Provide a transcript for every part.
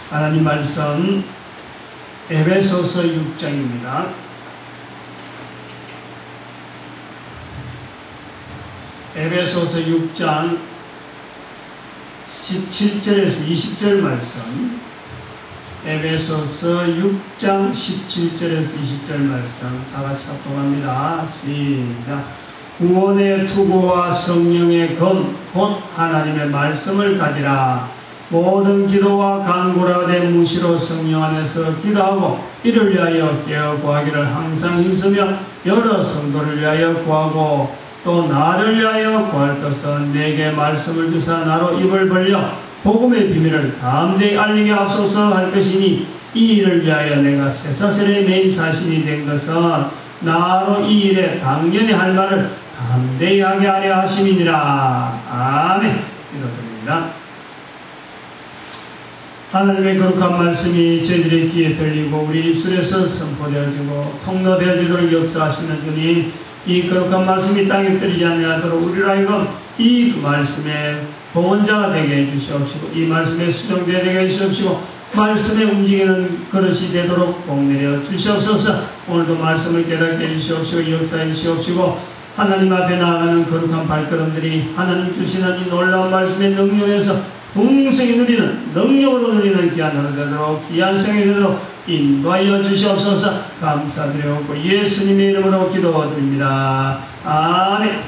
하나님 말씀 에베소서 6장입니다. 에베소서 6장 17절에서 20절 말씀, 에베소서 6장 17절에서 20절 말씀 다 같이 합독합니다. 시작. 구원의 투구와 성령의 검, 곧 하나님의 말씀을 가지라. 모든 기도와 간구라되 무시로 성령 안에서 기도하고 이를 위하여 깨어 구하기를 항상 힘쓰며 여러 성도를 위하여 구하고 또 나를 위하여 구할 것은 내게 말씀을 주사 나로 입을 벌려 복음의 비밀을 담대히 알리게 앞서서 할 것이니 이 일을 위하여 내가 쇠사슬에 매인 사신이 된 것은 나로 이 일에 당연히 할 말을 담대히 하게 하려 하심이니라. 아멘. 기도드립니다. 하나님의 거룩한 말씀이 저희들의 귀에 들리고 우리 입술에서 선포되어지고 통로되어지도록 역사하시는 주님, 이 거룩한 말씀이 땅에 떨어지지 아니하도록 우리를 하여금 이 말씀의 보원자가 되게 해주시옵시고 이 말씀에 수정되게 해주시옵시고 말씀에 움직이는 그릇이 되도록 복내려 주시옵소서. 오늘도 말씀을 깨닫게 해주시옵시고 역사해 주시옵시고 하나님 앞에 나아가는 거룩한 발걸음들이 하나님 주시는 이 놀라운 말씀의 능력에서 풍성히 누리는, 능력으로 누리는 귀한 하루 되도록, 귀한 생이 되도록 인도하여 주시옵소서. 감사드리옵고 예수님의 이름으로 기도드립니다. 아멘.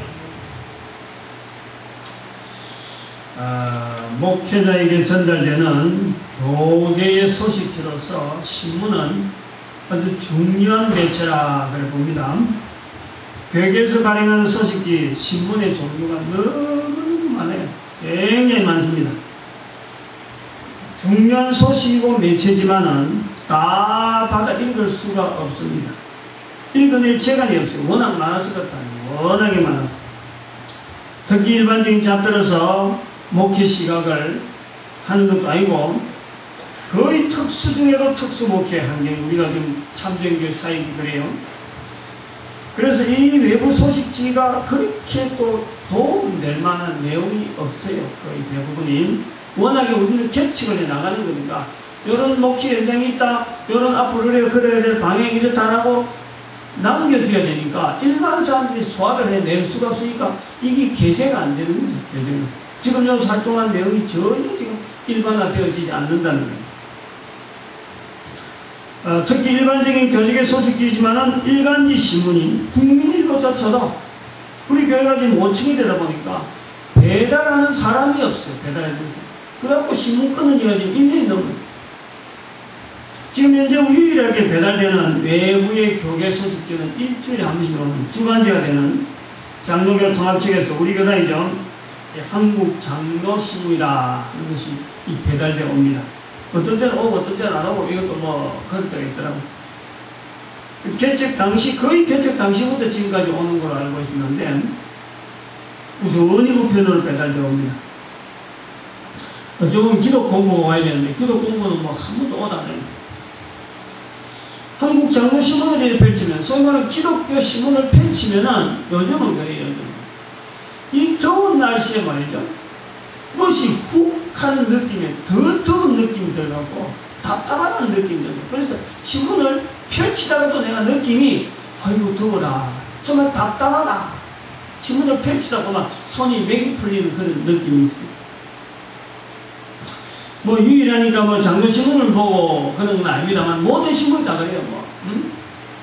목회자에게 전달되는 교계의 소식지로서 신문은 아주 중요한 매체라 그래 봅니다. 교계에서 발행하는 소식지, 신문의 종류가 너무 많아요. 굉장히 많습니다. 중요한 소식이고 매체지만은 다 받아 읽을 수가 없습니다. 읽어낼 시간이 없어요. 워낙 많아서 그렇다. 워낙에 많아서. 특히 일반적인 잡들어서 목회 시각을 하는 것도 아니고 거의 특수 중에도 특수 목회 환경, 우리가 지금 참정교회 사역이 그래요. 그래서 이 외부 소식지가 그렇게 또 도움 될 만한 내용이 없어요. 거의 대부분이. 워낙에 우리는 계측을 해 나가는 거니까 이런 목회 현장이 있다, 이런 앞으로 그래야 될 방향이 이렇다 하고 남겨줘야 되니까 일반 사람들이 소화를 해낼 수가 없으니까 이게 게재가 안 되는 거죠. 게재가. 지금 여기서 활동한 내용이 전혀 지금 일반화되어지지 않는다는 거예요. 특히 일반적인 교직의 소식지지만은 일간지 신문인 국민일보조차도 우리 교회가 지금 5층이 되다 보니까 배달하는 사람이 없어요. 배달해주세요. 그래갖고 신문 끊은 지가 지금 1년이 넘어요. 지금 현재 유일하게 배달되는 외부의 교계 소식지는 일주일에 한 번씩 오는 주간지가 되는 장로교 통합 측에서 우리 교단이죠. 한국 장로신문이라 하는 것이 배달되어 옵니다. 어떤 때는 오고 어떤 때는 안 오고 이것도 뭐 그럴 때가 있더라고요. 개척 당시, 거의 개척 당시부터 지금까지 오는 걸로 알고 있었는데 우선이 우편으로 배달되어 옵니다. 조금 기독 공부가 와야 되는데 기독 공부는 뭐 한 번도 오다 안 해요. 한국 장로신문을 이렇게 펼치면, 소위 말하는 기독교 신문을 펼치면은 요즘은 그래요. 요즘. 이 더운 날씨에 말이죠. 멋이 훅 하는 느낌에 더 더운 느낌이 들어가고 답답하다는 느낌이 들고, 그래서 신문을 펼치다가도 내가 느낌이 아이고 더워라, 정말 답답하다. 신문을 펼치다 보면 손이 맥이 풀리는 그런 느낌이 있어요. 뭐 유일하니까 뭐 장로신문을 보고 그런 건 아닙니다만 모든 신문이 다 그래요.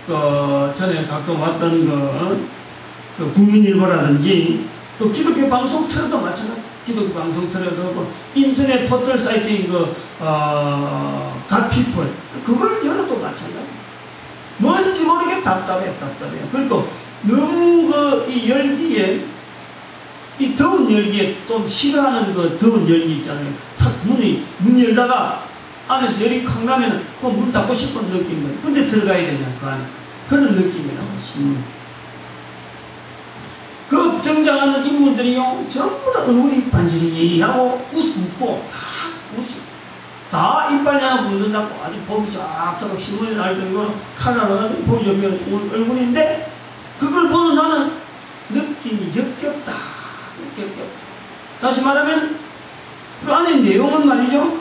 뭐 전에 가끔 왔던 그 국민일보라든지 또 기독교 방송 틀어도 마찬가지. 기독교 방송 틀어도 그렇고 인터넷 포털 사이트인 갓피플 그걸 열어도 마찬가지. 뭔지 모르게 답답해요. 그리고 너무 이 열기에, 이 더운 열기에 좀 싫어하는 그 더운 열기 있잖아요. 탁 문 열다가 안에서 열이 칵 나면 그 문 닫고 싶은 느낌인 거예요. 근데 들어가야 되냐, 그 안에. 그런 느낌이라고 신문. 그 등장하는 인물들이요, 전부 다 얼굴이 반지리하고 웃고, 다 이빨이 하나 붙는다고 아주 보기 쫙쫙 신문에 날 정도로 칼라로 보기 좋은 얼굴인데, 그걸 보는 나는 느낌이 역겹다. 다시 말하면 그 안에 내용은 말이죠,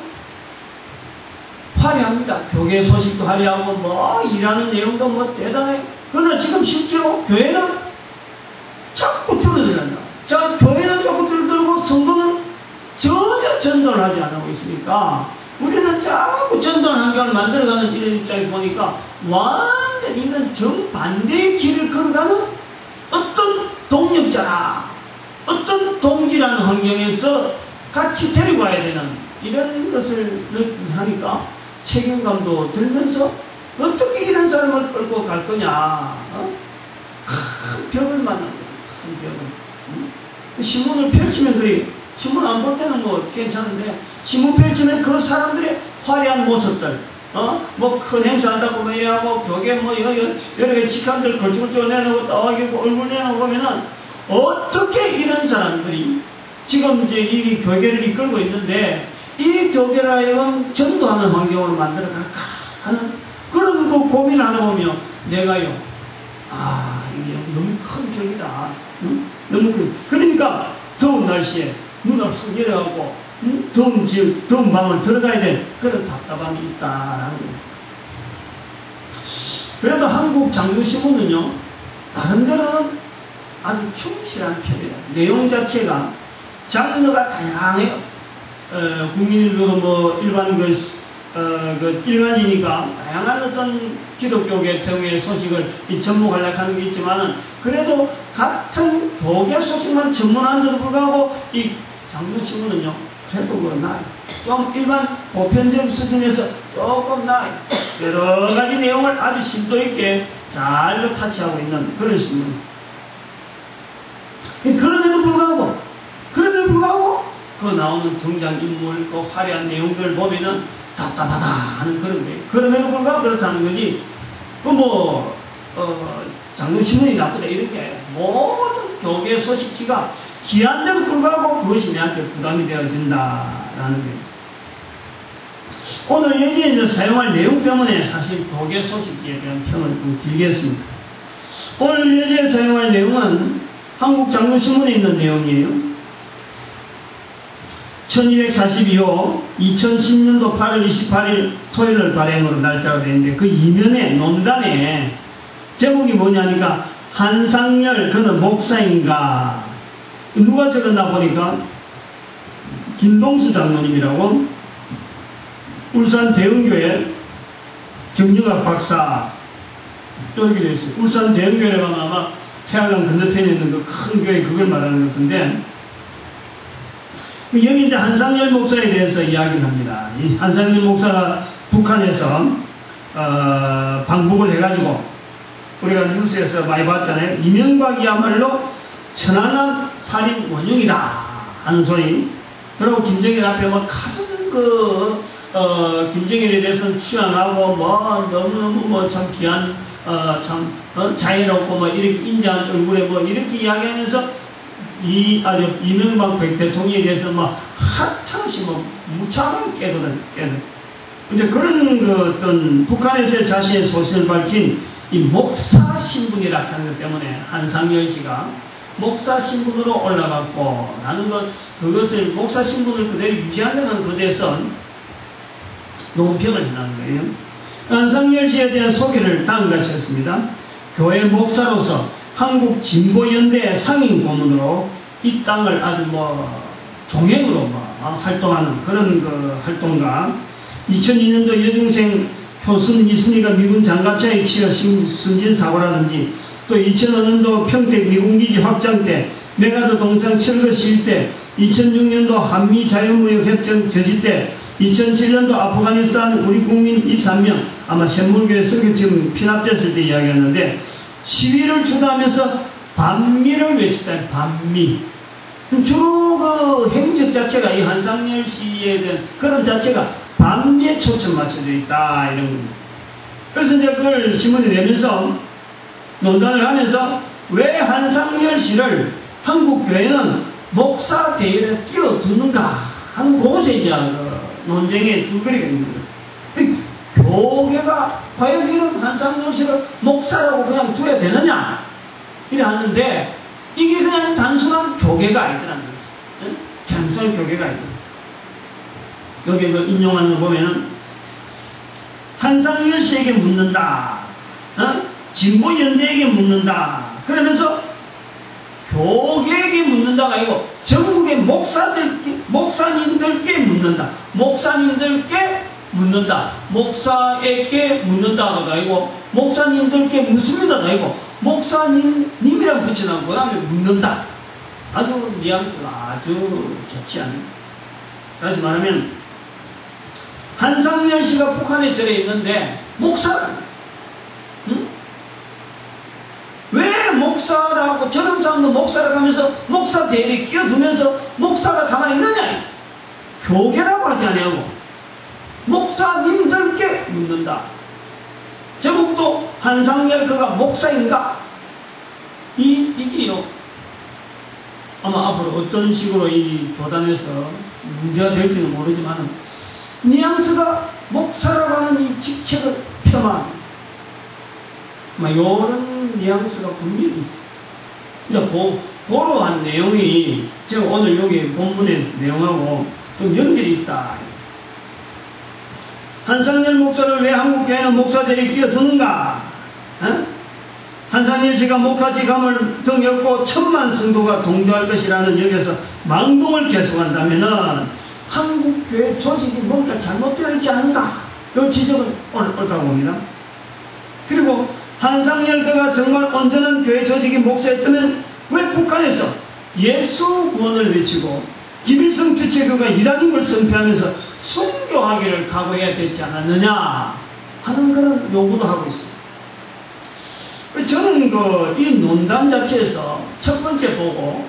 화려합니다. 교계 소식도 화려하고 뭐 일하는 내용도 뭐 대단해. 그러나 지금 실제로 교회는 자꾸 줄어들는다. 자, 교회는 자꾸 줄어들고 성도는 전혀 전도를 하지 않고 있으니까 우리는 자꾸 전도하는 환경을 만들어가는 이런 입장에서 보니까 완전히 이건 정반대의 길을 걸어가는 어떤 동력자나 어떤 동지라는 환경에서 같이 데리고 와야 되는 이런 것을 하니까 책임감도 들면서 어떻게 이런 사람을 끌고 갈 거냐. 큰 벽을 만나는 거예요. 큰 벽을. 신문을 펼치면 그래. 신문 안 볼 때는 뭐 괜찮은데 신문 펼치면 그 사람들의 화려한 모습들, 뭐 큰 행사한다고 뭐 이래하고 교계 뭐 여러 개 직함들 걸쭉걸쭉 내놓고 떠가지고 얼굴 내놓고 보면은 어떻게 이런 사람들이 지금 이제 이 교계를 이끌고 있는데 이 교계를 하여금 전도하는 환경으로 만들어 갈까 하는 그런 그 고민을 하다 보면 내가요, 이게 너무 큰 벽이다. 응? 너무 큰. 그러니까 더운 날씨에 문을 확 열어갖고 더운 방을 들어가야 될 그런 답답함이 있다라는 거예요. 그래도 한국 장로신문은요, 나름대로는 아주 충실한 편이다. 내용 자체가 장르가 다양해요. 국민들도 뭐 일반 일반이니까 다양한 어떤 기독교 계통의 소식을 접목하려고 하는 게 있지만은 그래도 같은 교계 소식만 전문하는데도 불구하고 이 장로신문은요, 그래도 그 나아요. 좀 일반 보편적 수준에서 조금 나아요. 여러 가지 내용을 아주 심도 있게 잘 타치하고 있는 그런 신문. 그럼에도 불구하고 그 나오는 등장인물, 그 화려한 내용들을 보면은 답답하다 하는 그런 거예요. 그럼에도 불구하고 그렇다는 거지. 장로신문이 나쁘다 이런 게 아니라 모든 교계 소식지가 귀한데도 불구하고 그것이 내한테 부담이 되어진다라는 거예요. 오늘 여기에 사용할 내용 때문에 사실 교계 소식지에 대한 평을 좀 길겠습니다. 오늘 여기에 사용할 내용은 한국 장로신문에 있는 내용이에요. 1242호 2010년도 8월 28일 토요일 발행으로 날짜가 되는데 그 이면에 논단에 제목이 뭐냐니까 한상열 그는 목사인가. 누가 적었나 보니까 김동수 장로님이라고 울산 대흥교회 경영학 박사 이렇게 되어 있어요. 울산 대흥교회가 아마 태양강 건너편에 있는 그 큰 교회 그걸 말하는 것 같은데 여기 이제 한상열 목사에 대해서 이야기를 합니다. 이 한상열 목사가 북한에서 방북을 해가지고 우리가 뉴스에서 많이 봤잖아요. 이명박이야말로 천안함 살인 원흉이다 하는 소리. 그리고 김정일 앞에 뭐 가장 김정일에 대해서는 취향하고 뭐 너무너무 뭐 참 귀한 자애롭고 뭐 이렇게 인자한 얼굴에 뭐 이렇게 이야기하면서 아주 이명박 대통령에 대해서 막 하찮으시 뭐 무참하게 깨도는. 이제 그런 어떤 북한에서 자신의 소신을 밝힌 이 목사 신분이라 하는 것 때문에 한상열 씨가 목사 신분으로 올라갔고 나는 그것을 목사 신분을 그대로 유지한다는 것에서 논평을 해놓은 거예요. 한상열 씨에 대한 소개를 다음과 같이 했습니다. 교회 목사로서 한국 진보연대 상임 고문으로 이 땅을 아주 종횡으로 활동하는 그런 활동가. 2002년도 여중생 표순 이순이가 미군 장갑차에 치여 숨진 사고라든지 또 2005년도 평택 미군기지 확장 때 메가드 동상 철거 시위 때 2006년도 한미 자유무역 협정 저지 때 2007년도 아프가니스탄 우리 국민 23명 아마 샘물교회 설교팀 피납됐을 때 이야기했는데 시위를 주도하면서 반미를 외쳤다. 반미. 주로 그 행적 자체가 이 한상열 씨에 대한 그런 자체가 반미에 초점 맞춰져 있다 이런 겁니다. 그래서 이제 그걸 신문에 내면서 논단을 하면서 왜 한상열 씨를 한국 교회는 목사 대회에 끼워두는가 하는 그것에 이제 논쟁의 줄거리가 있는 거예요. 교계가 과연 이런 한상열 씨를 목사라고 그냥 두어야 되느냐 이래 하는데 이게 그냥 단순한 교계가 아니더라는 거예요. 단순한 교계가 아니더라. 여기 인용하는 거 보면은 한상열 씨에게 묻는다. 진보연대에게 묻는다. 그러면서 교계에게 문다가 아니고 전국의 목사님들께 묻는다. 목사님들께 묻는다. 목사에게 묻는다가 아니고 목사님들께 묻습니다가 아니고 목사님이랑 붙여놓은 거야. 묻는다. 아주 뉘앙스가 아주 좋지 않습니다. 다시 말하면 한상열 씨가 북한에 절에 있는데 목사가 왜 목사라고 저런 사람도 목사라고 하면서 목사 대회에 끼어두면서 목사가 가만히 있느냐? 교계라고 하지 않냐고 목사님들께 묻는다. 제목도 한상열 그가 목사인가? 이게요 아마 앞으로 어떤 식으로 이 교단에서 문제가 될지는 모르지만 뉘앙스가 목사라고 하는 이 직책을 폄하합니다. 이런 뉘앙스가 분명히 있어요. 이제 그러한 내용이 제가 오늘 여기 본문의 내용하고 좀 연결이 있다. 한상열 목사를 왜 한국교회는 목사들이 끼어드는가? 한상열 씨가 목사직함을 등였고 1000만 성도가 동조할 것이라는 여기서 망동을 계속한다면은 한국교회 조직이 뭔가 잘못되어 있지 않은가? 이 지적은 옳다고 봅니다. 그리고 한상열 그가 정말 온전한 교회 조직이 목사였다면 왜 북한에서 예수 구원을 외치고 김일성 주체교가 이라는 걸 선포하면서 순교하기를 각오해야 되지 않았느냐 하는 그런 요구도 하고 있습니다. 저는 이 논담 자체에서 첫 번째 보고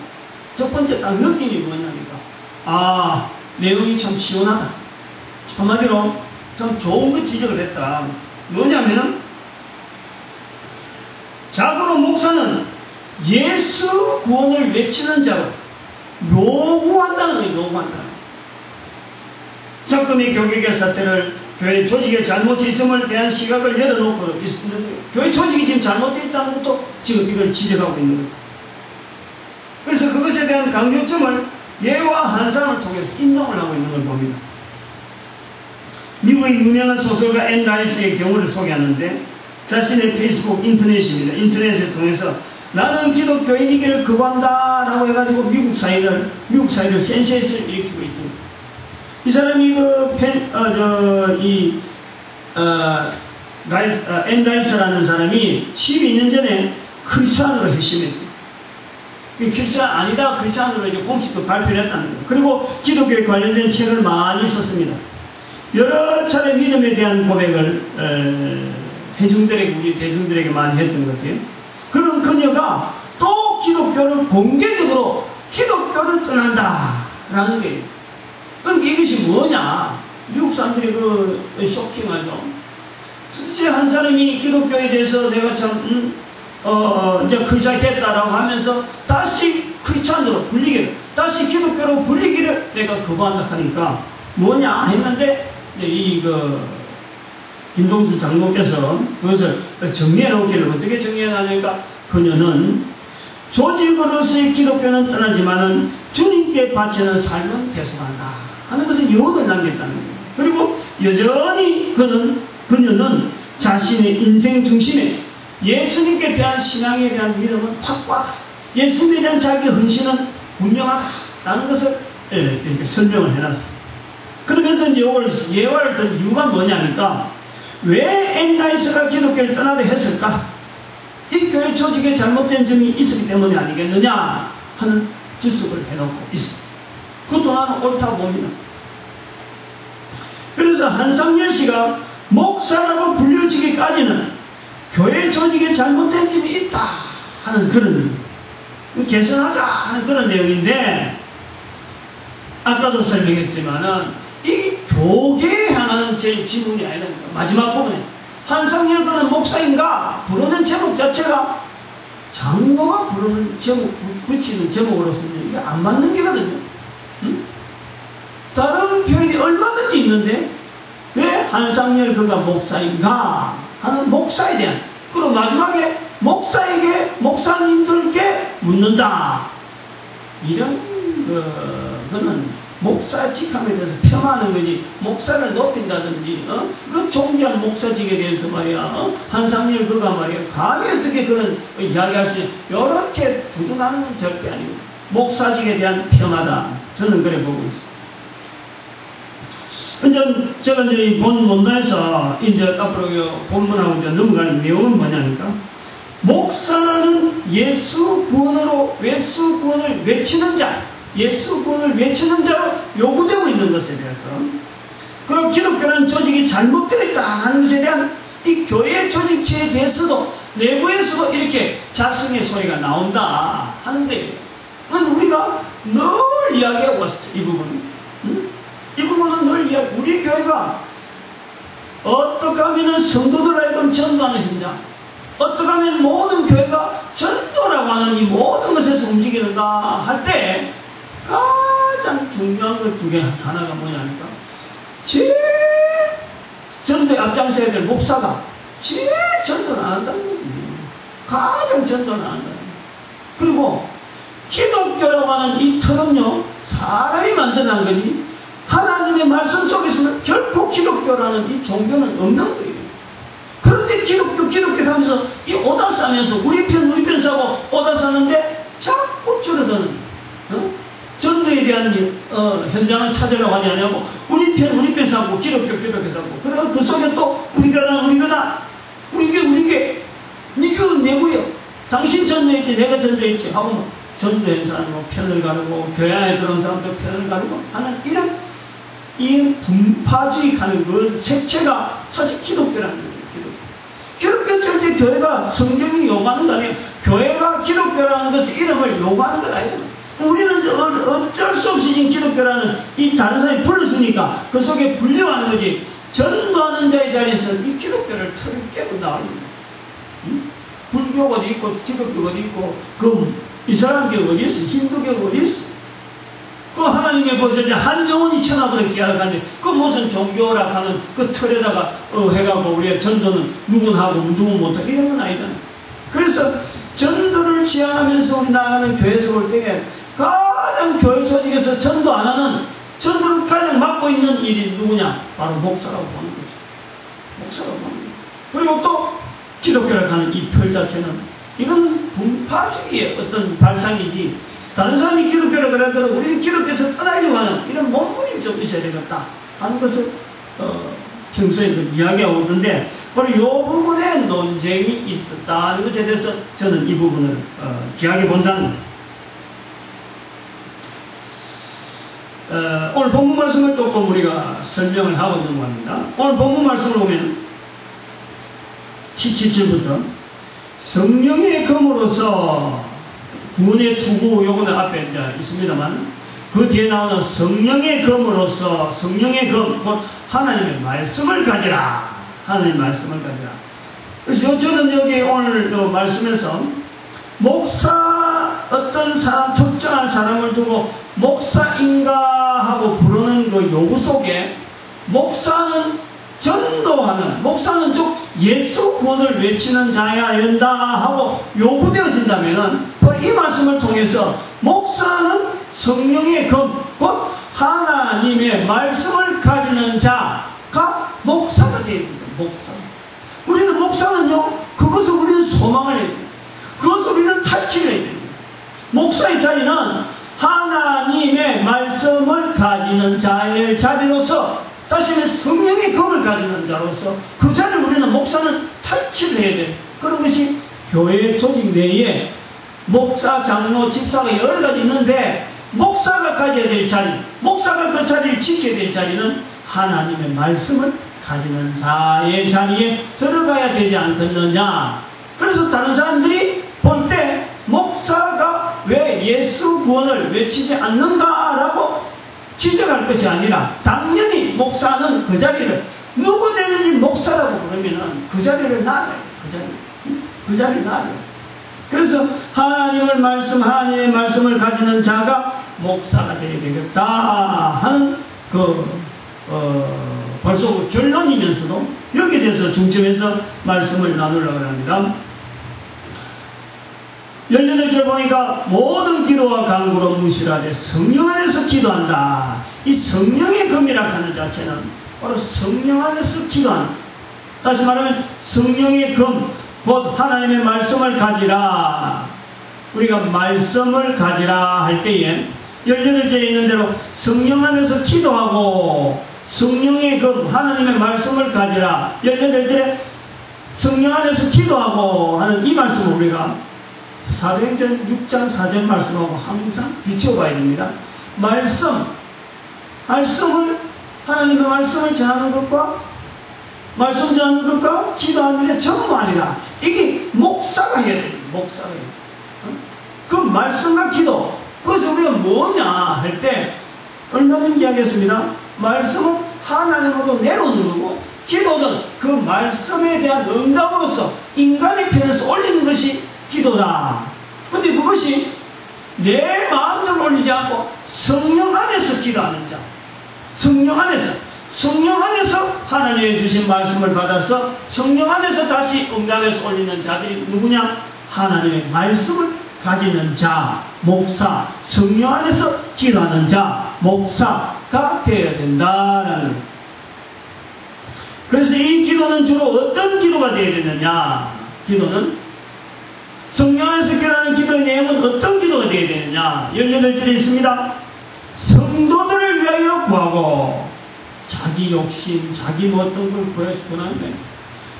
첫 번째 딱 느낌이 뭐냐니까 내용이 참 시원하다. 한마디로 좀 좋은 거 지적을 했다. 뭐냐면은 자고로 목사는 예수 구원을 외치는 자로 요구한다는 거예요. 요구한다. 적금이 교계의 사태를 교회 조직의 잘못이 있음을 대한 시각을 열어놓고 있는데 교회 조직이 지금 잘못되어 있다는 것도 지금 이걸 지적하고 있는 거예요. 그래서 그것에 대한 강조점을 예와 한상을 통해서 인용을 하고 있는 걸 봅니다. 미국의 유명한 소설가 앤 라이스의 경우를 소개하는데 자신의 페이스북 인터넷입니다. 인터넷을 통해서 나는 기독교인이기를 거부한다 라고 해가지고 미국 사회를 센세이션을 일으키고 있죠. 이 사람이 앤 라이스라는 사람이 12년 전에 크리스찬으로 회심했어요. 크리스찬 아니다 크리스찬으로 이제 공식으로 발표를 했다는 거예요. 그리고 기독교에 관련된 책을 많이 썼습니다. 여러 차례 믿음에 대한 고백을 우리 대중들에게 많이 했던 것 같아요. 그런 그녀가 또 기독교를 공개적으로 기독교를 떠난다라는 거예요. 그럼 이것이 뭐냐? 미국 사람들이 쇼킹하죠. 도대체 한 사람이 기독교에 대해서 내가 참 이제 크리스찬이 됐다라고 하면서 다시 크리스찬으로 불리기를, 다시 기독교로 불리기를 내가 거부한다 하니까 뭐냐 했는데 김동수 장로께서 그것을 정리해 놓기를 어떻게 정리해 놨냐니까 그녀는 조직으로서의 기독교는 떠나지만은 주님께 바치는 삶은 계속한다 하는 것은 유언을 남겼다는 거예요. 그리고 여전히 그녀는 자신의 인생 중심에 예수님께 대한 신앙에 대한 믿음은 확고하다. 예수님에 대한 자기 헌신은 분명하다라는 것을 이렇게 설명을 해놨어요. 그러면서 이제 이걸 예화를 든 이유가 뭐냐니까 왜 앤 라이스가 기독교를 떠나려 했을까? 이 교회 조직에 잘못된 점이 있었기 때문이 아니겠느냐 하는 주석을 해놓고 있습니다. 그것도 나는 옳다고 봅니다. 그래서 한상열 씨가 목사라고 불려지기까지는 교회 조직에 잘못된 점이 있다 하는 그런 개선하자 하는 그런 내용인데 아까도 설명했지만은 이 교계에 향하는 제 지문이 아니라 마지막 부분에 한상열 그는 목사인가 부르는 제목 자체가 장로가 부르는 제목 붙이는 제목으로서는 이게 안 맞는 게거든요. 다른 표현이 얼마든지 있는데 왜 한상열 그가 목사인가 하는 목사에 대한 그리고 마지막에 목사님들께 묻는다 이런 거는 목사직함에 대해서 폄하하는 거지, 목사를 높인다든지, 그 존귀한 목사직에 대해서 말이야, 한상일 그가 말이야, 감히 어떻게 그런 이야기할 수 있냐, 이렇게 두둔하는 건 절대 아니고, 목사직에 대한 폄하다. 저는 그래 보고 있어요. 제가 이제 이 본문에서 이제 앞으로 본문하고 이제 넘어가는 내용은 뭐냐니까, 목사는 예수 구원을 외치는 자, 예수 구원을 외치는 자로 요구되고 있는 것에 대해서, 그리고 기독교라는 조직이 잘못되어 있다는 것에 대한 이 교회 조직체에 대해서도 내부에서도 이렇게 자성의 소리가 나온다 하는데, 우리가 늘 이야기하고 왔었죠. 이 부분은. 이 부분은 늘 이야기, 우리 교회가 어떻게 하면 성도들 하여금 전도하는 현장, 어떻게 하면 모든 교회가 전도라고 하는 이 모든 것에서 움직이는가 할 때 가장 중요한 것 중에 하나가 뭐냐니까, 제일 전도에 앞장서야 될 목사가 제일 전도를 안 한다는 거지. 가장 전도를 안 한다는 거지. 그리고 기독교라고 하는 이 틀은요, 사람이 만들어낸 거지, 하나님의 말씀 속에서는 결코 기독교라는 이 종교는 없는 거예요. 그런데 기독교 하면서 이 오다 싸면서 우리 편 싸고 오다 싸는데 자꾸 줄어드는, 전도에 대한 현장을 찾으려고 하지 않냐고, 우리 편 싸고 기독교 싸고, 그리고 그 속에 또 우리가 우리게 니가 내고요, 당신 전도했지 내가 전도했지 하고 전도한 사람은 편을 가르고 교회 안에 들어온 사람도 편을 가르고 하는 이런 이 분파주의 가는 그 색채가 사실 기독교라는 거예요. 기독교 절대 교회가 성경이 요구하는 거 아니에요. 교회가 기독교라는 것을 이름을 요구하는 건 아니에요. 우리는 어쩔 수 없이 지금 기독교라는 이 다른 사람이 불러주니까 그 속에 분류하는 거지, 전도하는 자의 자리에서 이 기독교를 틀을 깨고 나오는 거예요. 불교가 어디 있고 기독교가 어디 있고 이 사람교가 어디 있어, 힌두교가 어디 있어. 그 하나님의 벗을 한정원이 천하보다 귀하다는데 그 무슨 종교라 하는 그 틀에다가 해가고 우리가 전도는 누군 하고 누군 못하고 이런 건 아니잖아요. 그래서 전도를 지향하면서 우리 나가는 교회에서 볼 때 가장 교회 조직에서 전도 안 하는, 전도를 가장 맡고 있는 일이 누구냐? 바로 목사라고 보는 거죠. 목사라고 보는 거죠. 그리고 또 기독교라고 하는 이 틀 자체는 이건 분파주의의 어떤 발상이지, 다른 사람이 기독교라 그러더라도 우리는 기독교에서 떠나려고 하는 이런 몸부림이 좀 있어야 되겠다 하는 것을 평소에 이야기하고 있는데, 바로 이 부분에 논쟁이 있었다는 것에 대해서 저는 이 부분을 기하게 본다는 거예요. 오늘 본문 말씀을 조금 우리가 설명을 하고 넘어갑니다. 오늘 본문 말씀을 보면 17절부터 성령의 검으로서 구원의 투구, 요거는 앞에 이제 있습니다만, 그 뒤에 나오는 성령의 검으로서, 성령의 검, 곧 하나님의 말씀을 가지라. 하나님의 말씀을 가지라. 그래서 저는 여기 오늘 말씀에서 목사, 어떤 사람, 특정한 사람을 두고 목사인가 하고 부르는 그 요구 속에 목사는 전도하는, 목사는 즉 예수 구원을 외치는 자여야 된다 하고 요구되어진다면 이 말씀을 통해서 목사는 성령의 검, 곧 하나님의 말씀을 가지는 자가 목사가 되어야 됩니다. 목사. 우리는 목사는요, 그것을 우리는 소망을 해야 됩니다. 그것을 우리는 탈취를 해야 됩니다. 목사의 자리는 하나님의 말씀을 가지는 자의 자리로서, 다시 말해 성령의 검을 가지는 자로서 그 자리를 우리는 목사는 탈취를 해야 돼요. 그런 것이 교회 조직 내에 목사, 장로, 집사가 여러 가지 있는데, 목사가 가져야 될 자리, 목사가 그 자리를 지켜야 될 자리는 하나님의 말씀을 가지는 자의 자리에 들어가야 되지 않겠느냐. 그래서 다른 사람들이 볼 때 목사가 왜 예수 구원을 외치지 않는가라고 지적할 것이 아니라, 당연히 목사는 그 자리를, 누구 되는지 목사라고 그러면은 그 자리를 놔요. 그 자리를 놔요. 그래서 하나님의 말씀을 가지는 자가 목사가 되어야 되겠다 하는 벌써 그 결론이면서도 여기에 대해서 중점해서 말씀을 나누려고 합니다. 18절 보니까 모든 기도와 간구로 무시하되 성령 안에서 기도한다. 이 성령의 금이라 하는 자체는 바로 성령 안에서 기도하는, 다시 말하면 성령의 금, 곧 하나님의 말씀을 가지라. 우리가 말씀을 가지라 할 때에 18절에 있는 대로 성령 안에서 기도하고 성령의 금, 하나님의 말씀을 가지라. 18절에 성령 안에서 기도하고 하는 이 말씀을 우리가 사도행전 6장 4절 말씀하고 항상 비춰봐야 됩니다. 말씀을 하나님의 말씀을 전하는 것과 말씀 전하는 것과 기도하는 게 전부 아니라 이게 목사가 해야 돼요. 목사가 해야 돼요. 그 말씀과 기도, 그것을 우리가 뭐냐 할 때 얼마나 이야기했습니다. 말씀은 하나님으로 내려오는 거고 기도는 그 말씀에 대한 응답으로서 인간의 편에서 올리는 것이 기도다. 근데 그것이 내 마음대로 올리지 않고 성령 안에서 기도하는 자, 성령 안에서 하나님의 주신 말씀을 받아서 성령 안에서 다시 응답해서 올리는 자들이 누구냐? 하나님의 말씀을 가지는 자, 목사, 성령 안에서 기도하는 자, 목사가 되어야 된다라는 거예요. 그래서 이 기도는 주로 어떤 기도가 되어야 되느냐? 기도는 성령 안에서 기도하는 기도의 내용은 어떤 기도가 되어야 되느냐? 18절에 있습니다. 성도들을 위하여 구하고, 자기 욕심, 자기 뭐 어떤 걸 구해서 구하는데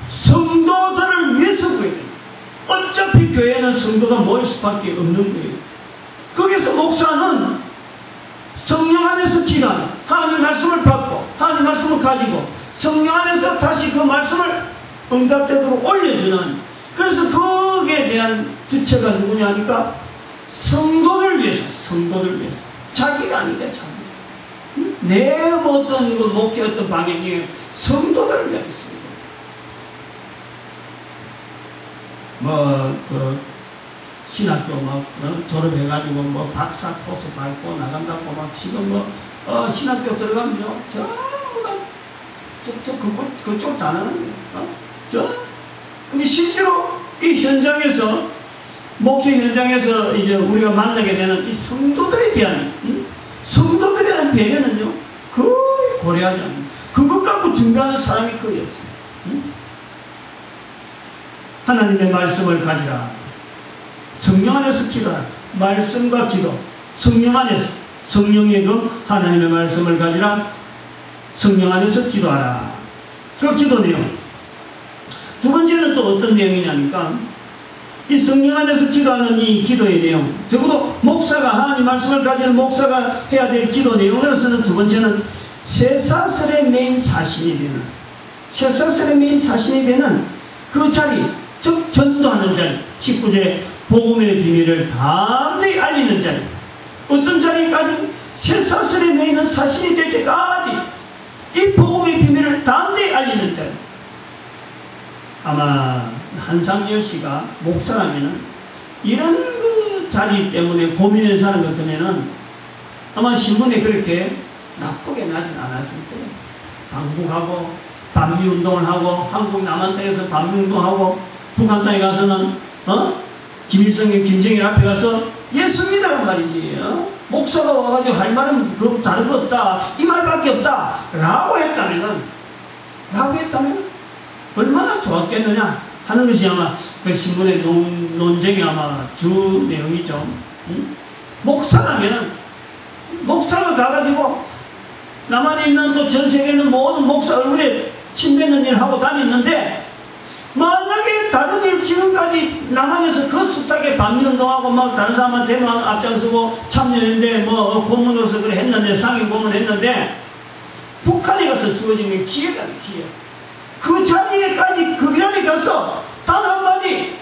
성도들을 위해서 구해야 됩니다. 어차피 교회는 성도가 모일 수밖에 없는 거예요. 거기서 목사는 성령 안에서 기도하는, 하나님 말씀을 받고 하나님 말씀을 가지고 성령 안에서 다시 그 말씀을 응답되도록 올려주는, 그래서 거기에 대한 주체가 누구냐 하니까 성도를 위해서, 자기가 아닌데 자기. 내 어떤 목회 어떤 방향이 성도들을 위하여 있습니다. 신학교 졸업해가지고 박사 코스 밟고 나간다고 지금 신학교 들어가면요 전부 다 그쪽 다 나가는 거예요. 근데 실제로 이 현장에서, 목회 현장에서 이제 우리가 만나게 되는 이 성도들에 대한, 성도들에 대한 배려는요, 거의 고려하지 않습니다. 그것 갖고 중요한 사람이 거의 없어요. 하나님의 말씀을 가지라. 성령 안에서 기도하라. 말씀과 기도, 성령 안에서, 성령의 금, 하나님의 말씀을 가지라. 성령 안에서 기도하라. 그 기도 내용. 두 번째는 또 어떤 내용이냐니까, 이 성령 안에서 기도하는 이 기도의 내용, 적어도 목사가, 하나님 말씀을 가지는 목사가 해야 될 기도 내용으로서는 두 번째는 쇠사슬에 매인 사신이 되는 그 자리, 즉 전도하는 자리, 19절에 복음의 비밀을 담대히 알리는 자리. 어떤 자리까지? 쇠사슬에 매이는 사신이 될 때까지 이 복음의 비밀을 담대히 알리는 자리. 아마 한상열 씨가 목사라면은 이런 그 자리 때문에 고민을 사는 것 같으면은 아마 신문에 그렇게 나쁘게 나진 않았을 거예요. 방북하고 반미운동을 하고, 한국 남한 땅에서 반미운동하고, 북한 땅에 가서는 김일성이 김정일 앞에 가서 예수 믿으란 말이지. 목사가 와가지고 할 말은 그 다른 거 없다, 이 말밖에 없다 라고 했다면 얼마나 좋았겠느냐 하는 것이 아마 그 신문의 논쟁이 아마 주 내용이죠. 목사라면은, 목사가 가가지고 남한에 있는 또 전 세계에 있는 모든 목사 얼굴에 침 뱉는 일 하고 다녔는데, 만약에 다른 일 지금까지 남한에서 그 숱하게 반미운동하고 막 다른 사람한테 앞장서고 참여했는데 고문으로서 그래 했는데, 상임 고문 했는데, 북한에 가서 주어진 기회가 기회. 그 자리에까지, 그 자리에 가서 단 한마디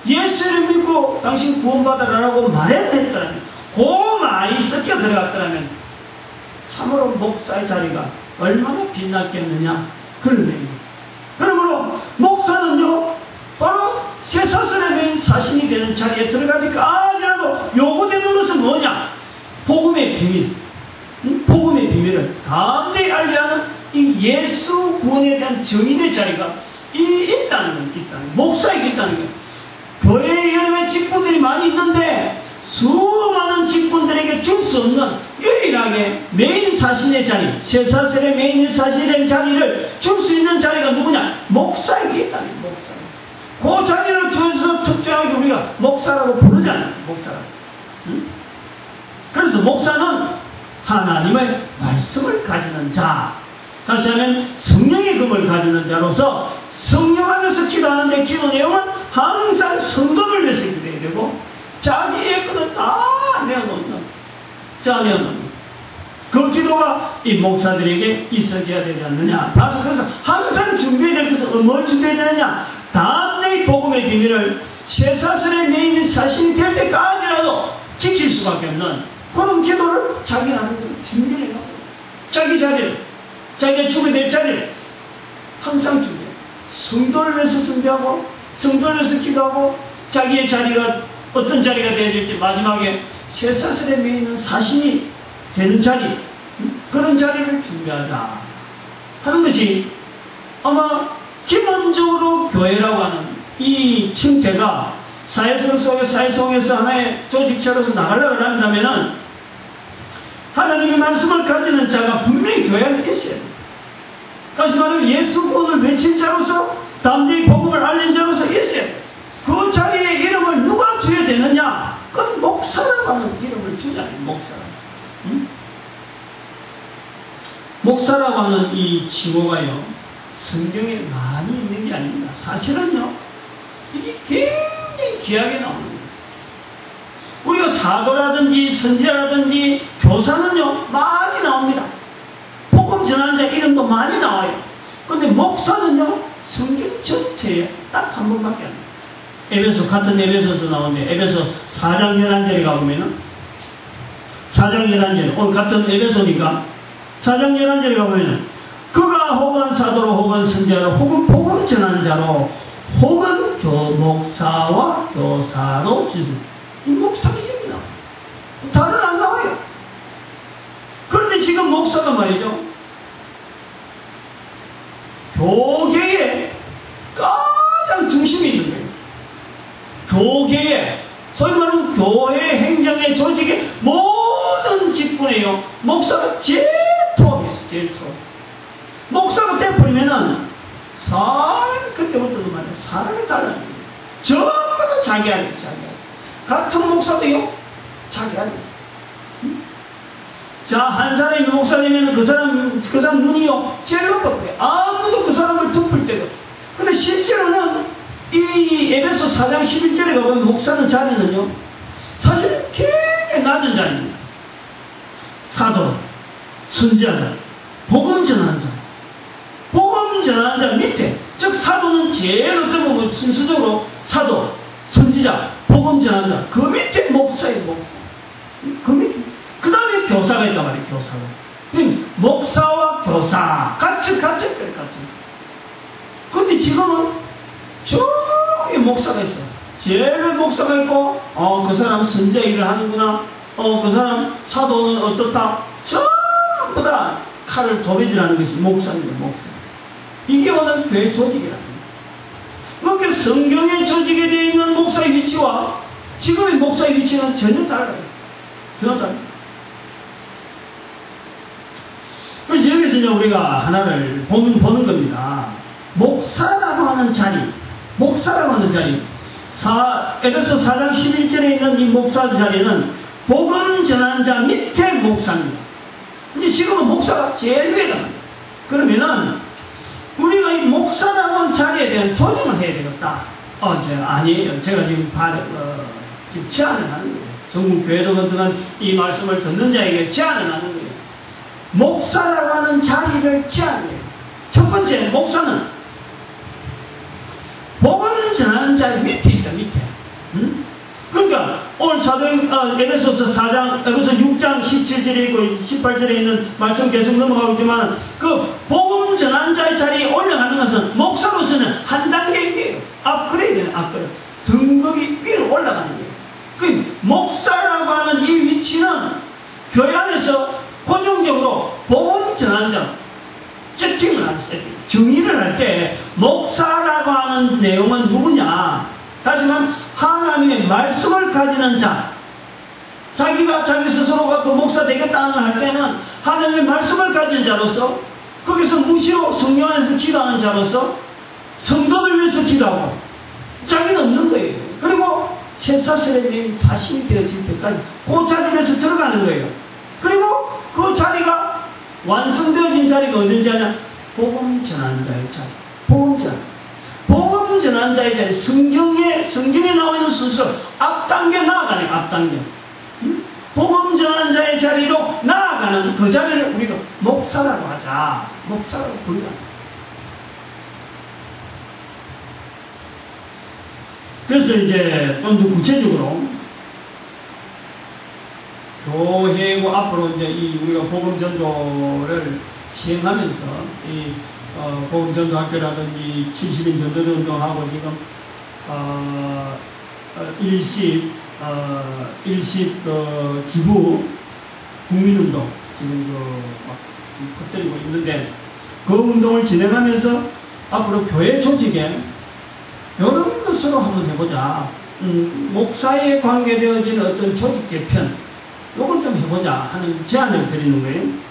예수를 믿고 당신 구원받아라라고 말했더라면, 그 말이 섞여 들어갔더라면 참으로 목사의 자리가 얼마나 빛났겠느냐, 그런 얘기입니다. 그러므로 목사는요, 바로 쇠사슬에 매인 사신이 되는 자리에 들어가기까지 하고 요구되는 것은 뭐냐? 복음의 비밀, 복음의 비밀을 담대히 알게 하는 이 예수 구원에 대한 증인의 자리가 있다는 건, 목사에게 있다는 거예요. 교회에 여러 가지 직분들이 많이 있는데 수많은 직분들에게 줄 수 없는 유일하게 메인 사신의 자리, 쇠사슬의 메인 사신의 자리를 줄 수 있는 자리가 누구냐? 목사에게 있다는 목사. 그 자리를 주어서 특정하게 우리가 목사라고 부르잖아요. 목사라고. 응? 그래서 목사는 하나님의 말씀을 가지는 자, 다시 하면 성령의 금을 가지는 자로서 성령 안에서 기도하는데 기도 내용은 항상 성도를 위해서 기도해야 되고 자기의 것은 다 내어놓는, 그 기도가 이 목사들에게 있어져야 되지 않느냐. 그래서 항상 준비해야 될 것은 뭘 준비해야 되느냐? 다음의 복음의 비밀을 쇠사슬에 매이는 자신이 될 때까지라도 지킬 수밖에 없는 그런 기도를 자기 하는 대로 준비를 해가고 자기 자리를, 자기가 죽게 될 자리를 항상 준비해. 성도를 위해서 준비하고 성도를 위해서 기도하고 자기의 자리가 어떤 자리가 되어야 될지 마지막에 쇠사슬에 매이는 사신이 되는 자리, 그런 자리를 준비하자 하는 것이 아마 기본적으로 교회라고 하는 이 형태가 사회성에서 하나의 조직체로서 나가려고 한다면 하나님의 말씀을 가지는 자가 분명히 교회 안에 있어야 됩니다. 다시 말하면 예수 구원을 외친 자로서 담대히 복음을 알린 자로서 있어야 돼요. 그 자리에 이름을 누가 줘야 되느냐? 그건 목사라고 하는 이름을 주잖아요. 목사라고. 응? 목사라고 하는 이 칭호가요, 성경에 많이 있는 게 아닙니다. 사실은요, 이게 굉장히 귀하게 나오는 거예요. 우리가 사도라든지 선지자라든지 교사는요, 많이 나옵니다. 복음 전환자 이름도 많이 나와요. 근데 목사는요, 성경 전체에 딱 한 번밖에 안 돼요. 같은 에베소서 나오는데, 에베소 4장 11절에 가보면은, 4장 11절, 오늘 같은 에베소니까, 4장 11절에 가보면은, 그가 혹은 사도로, 혹은 선지자로, 혹은 복음 전환자로, 혹은 목사와 교사로 주신. 이 목사가 여기 나와요. 다른 안 나와요. 그런데 지금 목사가 말이죠, 교계의 가장 중심이 있는 거예요. 교계에, 소위 말하는 교회 행정의 조직의 모든 직분에요, 목사가 제일 톱이 있어요. 제일 톱. 목사가 돼버리면은 그때부터도 말이에요, 사람이 달라요. 전부 다 자기 아들. 같은 목사도요, 자기 아들. 자, 한 사람이 목사 되면은 그 사람 눈이요, 제일 높아요. 아무도 그 사람을 덮을 때가 없어요. 근데 실제로는 이 에베소 4장 11절에 가보면 목사는 자리는요, 사실은 굉장히 낮은 자리입니다. 사도, 선지자, 복음 전하는 자. 복음 전하는 자 밑에, 즉 사도는 제일 어떻게 보면 순서적으로 사도, 선지자, 복음 전하는 자, 그 밑에 목사예요. 목사. 그 밑에. 그 다음에 교사가 있단 말이에요. 교사가. 목사와 교사 같이. 근데 지금은 저기 목사가 있어. 제일 목사가 있고, 그 사람 선지자 일을 하는구나. 그 사람 사도는 어떻다. 전부 다 칼을 도배질하는 것이 목사입니다. 목사. 이게 오늘 교회 조직이랍니다. 그러니까 성경의 조직에 되어 있는 목사의 위치와 지금의 목사의 위치는 전혀 달라요. 전혀 달라요. 그래서 여기서 이제 우리가 하나를 보는 겁니다. 목사라고 하는 자리. 에베소 4장 11절에 있는 이 목사 자리는 복음 전환자 밑에 목사입니다. 근데 지금은 목사가 제일 위에 갑니다. 그러면은 우리가 이 목사라고 하는 자리에 대한 조정을 해야 되겠다. 아니에요. 제가 지금 제안을 하는 거예요. 전국교회도 그동안 이 말씀을 듣는 자에게 제안을 하는 거예요. 목사라고 하는 자리를 제안해요. 첫 번째, 목사는 복음 전하는 자리 밑에 있다, 밑에. 그러니까 오늘 에베소서 6장 17절에 있고 18절에 있는 말씀 계속 넘어가고 있지만 그 복음 전하는 자의 자리에 올라가는 것은 목사로서는 한 단계 위에요. 업그레이드는 업그레이드. 등급이 위로 올라가는 거예요. 그 목사라고 하는 이 위치는 교회 안에서 고정적으로 복음 전하는 자 세팅을 하는 정의를 할 때 목사라고 하는 내용은 누구냐? 다시 말하면 하나님의 말씀을 가지는 자, 자기가 자기 스스로가 그 목사 되겠다는 할 때는 하나님의 말씀을 가진 자로서, 거기서 무시로 성령 안에서 기도하는 자로서 성도를 위해서 기도하고, 자기는 없는 거예요. 그리고 쇠사슬에 사심이 되어질 때까지 그 자리에서 들어가는 거예요. 그리고 그 자리가 완성되어진 자리가 어딘지 아냐? 복음 전환자의 자리. 복음 전환자의 자리. 성경에 나와 있는 순서로 앞당겨 나아가네, 앞당겨. 복음 전환자의 자리로 나아가는 그 자리를 우리가 목사라고 하자. 목사라고 부르자. 그래서 이제 좀 더 구체적으로 교회고 앞으로 이제 우리가 복음 전도를 시행하면서 복음 전도 학교라든지 70인 전도 운동하고 지금 일식 기부 국민운동 지금 막 퍼뜨리고 있는데, 그 운동을 진행하면서 앞으로 교회 조직에 이런 것으로 한번 해보자. 목사에 관계되어진 어떤 조직 개편, 요걸 좀 해보자 하는 제안을 드리는 거예요.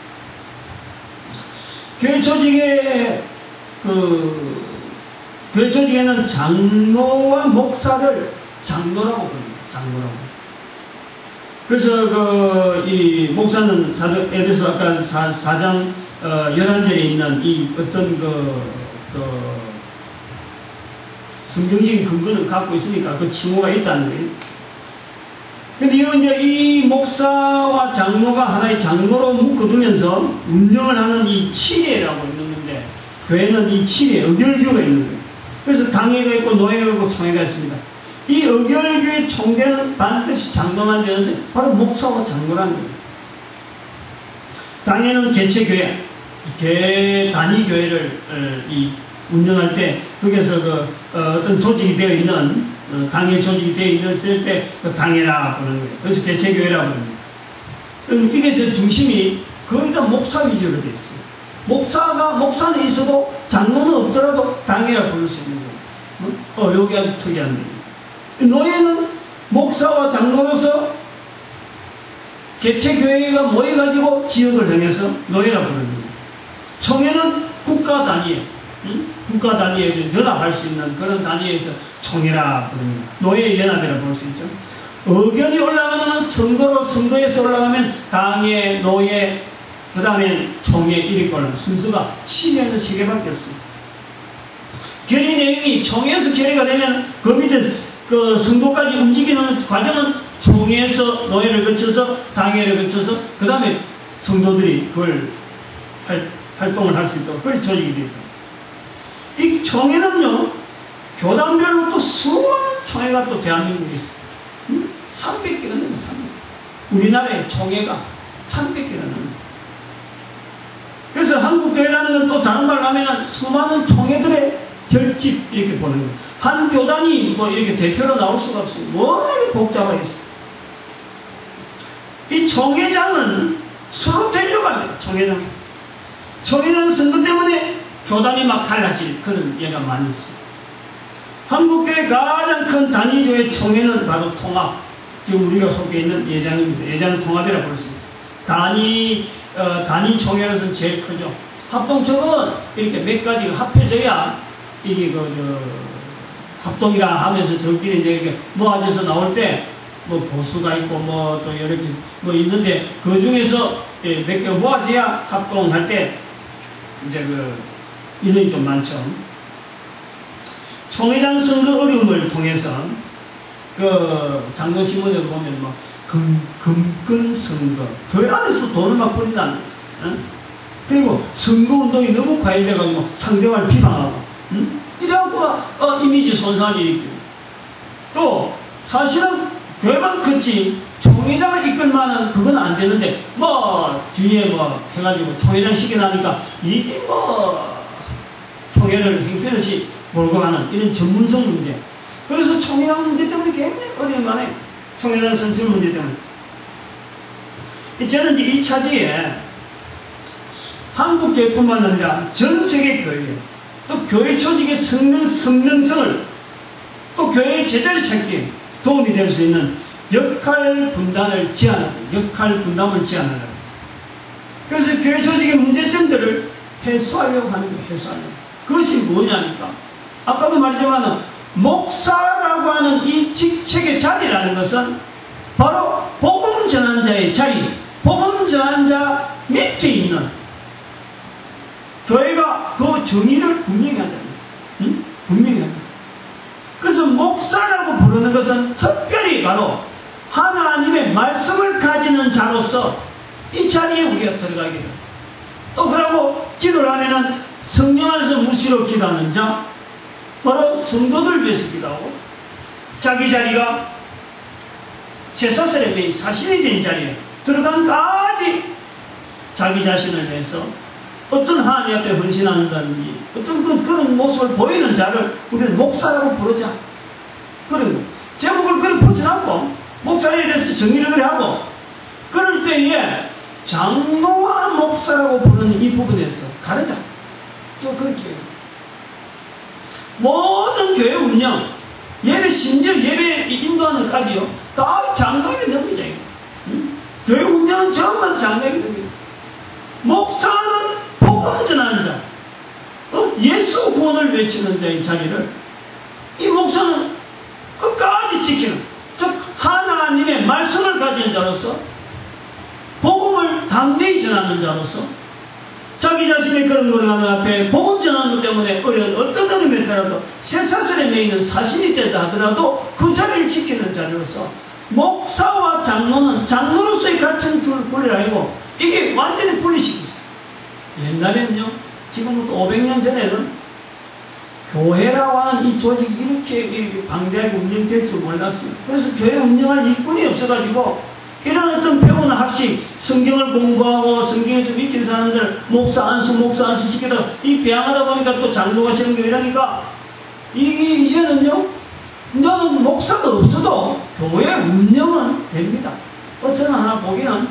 교회 조직에는 장로와 목사를 장로라고 부릅니다. 장로라고. 그래서 이 목사는 에베소 아까 4장 11절에 있는 이 어떤 성경적인 근거는 갖고 있으니까 그 칭호가 있다는 거예요. 근데 이제 이 목사와 장로가 하나의 장로로 묶어두면서 운영을 하는 이 치례라고 있는데, 교회는 이 치례, 의결교가 있는 거예요. 그래서 당회가 있고 노회가 있고 총회가 있습니다. 이 의결교의 총회는 반드시 장로만 되는데 바로 목사와 장로라는 거예요. 당회는 개체교회, 단위교회를 운영할 때, 거기서 어떤 조직이 되어 있는, 당회 조직이 되어 있을 때, 당회라 부르는 거예요. 그래서 개체교회라 부릅니다. 이게 저 중심이 거의 다 목사 위주로 되어 있어요. 목사는 있어도 장로는 없더라도 당회라 부를 수 있는 거예요. 여기 아주 특이한 거예요. 노예는 목사와 장로로서 개체교회가 모여가지고 지역을 정해서 노예라 부르는 거예요. 총회는 국가 단위에, 국가 단위에 연합할 수 있는 그런 단위에서 총회라 부릅니다. 노예 연합이라 볼 수 있죠. 의견이 올라가면 선거에서 올라가면 당회, 노예, 그 다음에 총회 이렇게 올라가는 순서가 치매는 3개밖에 없습니다. 결의 내용이 총회에서 결의가 되면 그 밑에 그 선거까지 움직이는 과정은 총회에서 노예를 거쳐서 당회를 거쳐서 그 다음에 성도들이 그걸 활동을 할 수 있도록 그걸 조직이 되어 있다. 이 총회는요, 교단별로 또 수많은 총회가 또 대한민국에 있어요. 300개가 넘어요. 300개. 우리나라의 총회가 300개가 넘어요. 그래서 한국교회라는 건 또 다른 말로 하면 수많은 총회들의 결집 이렇게 보는 거예요. 한 교단이 뭐 이렇게 대표로 나올 수가 없어요. 워낙에 복잡하겠어요. 이 총회장은 서로 대려갑니다. 총회장 선거 때문에 교단이 막 달라질 그런 예가 많이 있어요. 한국교회 가장 큰 단위교회 총회는 바로 통합. 지금 우리가 속해 있는 예장입니다. 예장은 통합이라고 볼 수 있어요. 단위 총회로서는 제일 크죠. 합동청은 이렇게 몇 가지가 합해져야 이게 합동이라 하면서 저끼리 이제 이렇게 모아져서 나올 때 뭐 보수가 있고 뭐 또 여러 개 뭐 있는데 그 중에서 몇 개가 모아져야 합동할 때 이제 인원이 좀 많죠. 총회장 선거 어려움을 통해서 장로 신문에 보면 뭐 금권 선거 교회 안에서 돈을 막 뿌린다는 거예요. 그리고 선거운동이 너무 과열돼가지고 상대방을 비방하고 이래갖고 이미지 손상이 있고, 또 사실은 교회만 컸지 총회장을 이끌만한 그건 안 되는데 뭐 뒤에 뭐 해가지고 총회장 시켜나니까 이게 뭐 총회를 형편없이 몰고 가는 이런 전문성 문제. 그래서 총회장 문제 때문에 굉장히 어려움만 해요. 총회장 선출 문제 때문에. 저는 이제 1차지에 한국 교회뿐만 아니라 전 세계 교회, 또 교회 조직의 성능성을 또 교회의 제자리 찾기에 도움이 될 수 있는 역할 분담을 제안하는 그래서 교회 조직의 문제점들을 해소하려고 하는 거예요. 해소하려고. 그것이 뭐냐니까 아까도 말했지만 목사라고 하는 이 직책의 자리라는 것은 바로 복음 전환자의 자리, 복음 전환자 밑에 있는 교회가 그 정의를 분명히 한다. 응? 분명히 한다. 그래서 목사라고 부르는 것은 특별히 바로 하나님의 말씀을 가지는 자로서 이 자리에 우리가 들어가게 됩니다. 또 그러고 기도를 하면은 성령 안에서 무시로 기도하는 자, 바로 성도들 위해서 기도하고 자기 자리가 제사슬에 매인 사신이 된 자리에 들어간 까지 자기 자신을 위해서 어떤 하나님 앞에 헌신한다든지 어떤 그런 모습을 보이는 자를 우리는 목사라고 부르자. 그리고 제목을 그렇게 붙여놨고 목사에 대해서 정의를 그래 하고 그럴 때에 장로와 목사라고 부르는 이 부분에서 가르자. 그렇게 모든 교회 운영, 예배 심지어 예배 인도하는 까지요 다 장로에게 넘기자. 교회 운영은 전부 다 장로에게 넘기자. 목사는 복음 전하는 자, 예수 구원을 외치는 자의 자리를 이 목사는 끝까지 지키는, 즉 하나님의 말씀을 가진 자로서 복음을 담대히 전하는 자로서 자기 자신의 그런 거를 하는 앞에 복음 전하는 것 때문에 어려운 어떤 어려움이 있더라도 쇠사슬에 매이는 사신이 되다 하더라도 그 자리를 지키는 자리로서 목사와 장로는 장로로서의 같은 분리 아니고 이게 완전히 분리시키죠. 옛날에는요, 지금부터 500년 전에는 교회라고 하는 이 조직이 이렇게 방대하게 운영될 줄 몰랐어요. 그래서 교회 운영할 일꾼이 없어가지고 이런 어떤 배우는 학식, 성경을 공부하고 성경에 좀 익힌 사람들 목사 안수 시키다가 이 배양하다 보니까 또 장로가 싫은 게 이러니까 이게 이제는요, 이제는 목사가 없어도 교회 운영은 됩니다. 저는 하나 보기는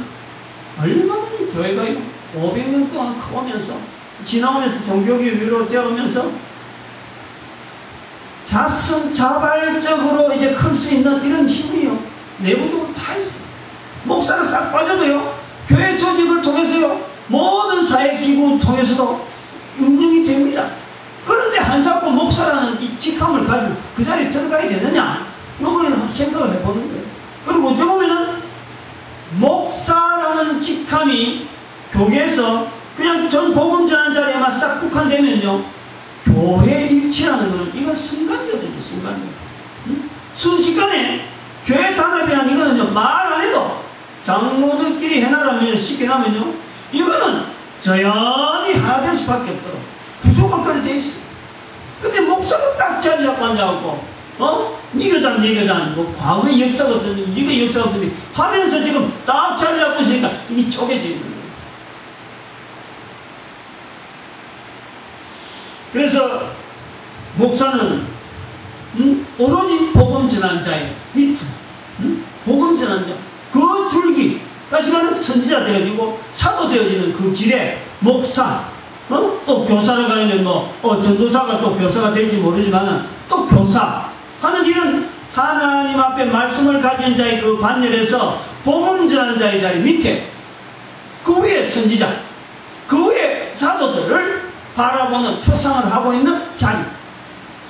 얼마든지 교회가 500년 동안 커오면서 지나오면서 종교교회로 되어오면서 자발적으로 이제 클 수 있는 이런 힘이요 내부적으로 다 있어요. 목사가 싹 빠져도요 교회 조직을 통해서요 모든 사회기구 통해서도 운영이 됩니다. 그런데 한사코 목사라는 이 직함을 가지고 그 자리에 들어가야 되느냐, 이거를 한번 생각을 해보는 거예요. 그리고 어찌 보면은 목사라는 직함이 교계에서 그냥 전 복음 전하는 자리에만 싹 국한되면요 교회 일치라는 것은 이건 순간적이죠. 순간적. 순식간에 교회 단합이라는 이거는요 말 안 해도 장로들끼리 해나가면 시켜나면요 이거는 저연히 하나 될 수밖에 없도록 구조가 그렇게 돼 있어요. 근데 목사가 딱 자리 잡고 앉아갖고 니교단 뭐 과거의 역사가 어떤지 이거 역사가 어떤지 하면서 지금 딱 자리 잡고 있으니까 이게 쪼개져 있는 거예요. 그래서 목사는 오로지 복음 전환자의 밑에 복음 전환자 그 줄기가 시간은 선지자 되어지고 사도 되어지는 그 길에 목사 또 교사를 가면 전도사가 또 교사가 될지 모르지만 또 교사 하는 이런 하나님 앞에 말씀을 가진 자의 그 반열에서 복음 전환자의 자리 밑에 그 위에 선지자 그 위에 사도들을 바라보는 표상을 하고 있는 자리,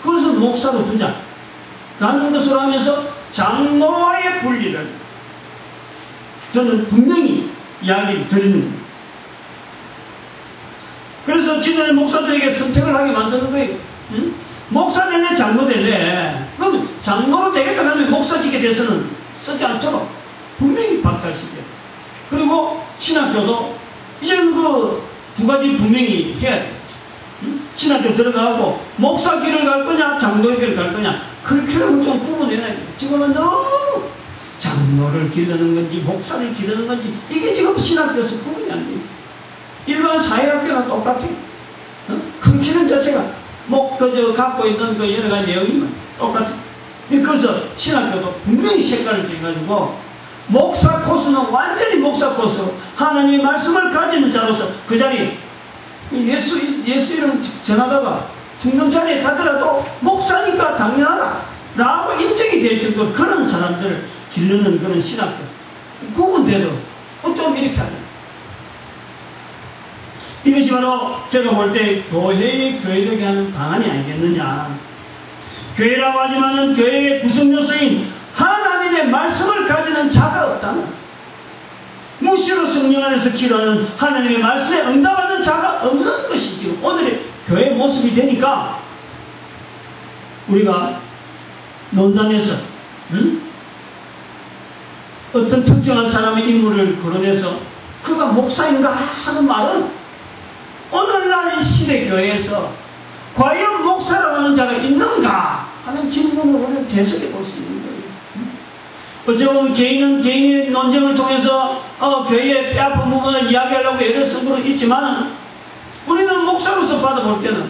그것을 목사로 두자라는 것을 하면서 장로와의 분리를 저는 분명히 이야기를 드리는 겁니다. 그래서 기존의 목사들에게 선택을 하게 만드는 거예요. 목사 될래 장로 될래, 그럼 장로로 되겠다 하면 목사직에 대해서는 쓰지 않도록 분명히 박탈시켜요. 그리고 신학교도 이제는 그 두 가지 분명히 해야 돼요. 신학교 들어가고 목사 길을 갈 거냐 장로의 길을 갈 거냐 그렇게는 좀 구분해야 돼요. 지금은 너무 장로를 기르는 건지 목사를 기르는 건지 이게 지금 신학교에서 구분이 안 돼 있어요. 일반 사회학교랑 똑같아요. 그 기름 자체가 갖고 있는 그 여러 가지 내용이면 똑같아요. 그래서 신학교도 분명히 색깔을 정해가지고 목사 코스는 완전히 목사 코스, 하나님의 말씀을 가지는 자로서 그 자리 예수 이름 전하다가 죽는 자리에 가더라도 목사니까 당연하다. 라고 인정이 될 정도로 그런 사람들을 기르는 그런 신학교. 구분돼도 좀 이렇게 하죠. 이것이 바로 제가 볼 때 교회의 교회적이 하는 방안이 아니겠느냐. 교회라고 하지만은 교회의 구성 요소인 하나님의 말씀을 가지는 자가 없다면, 무시로 성령 안에서 기도하는 하나님의 말씀에 응답하는 자가 없는 것이 지금 오늘의 교회의 모습이 되니까, 우리가 논단에서 어떤 특정한 사람의 인물을 거론해서 그가 목사인가 하는 말은 오늘날 시대 교회에서 과연 목사라고 하는 자가 있는가 하는 질문을 우리는 대석해 볼 수 있는 거예요. 어찌 보면 개인은 개인의 논쟁을 통해서 교회의 뼈아픈 부분을 이야기하려고 애를 쓴 것은 있지만, 우리는 목사로서 받아볼 때는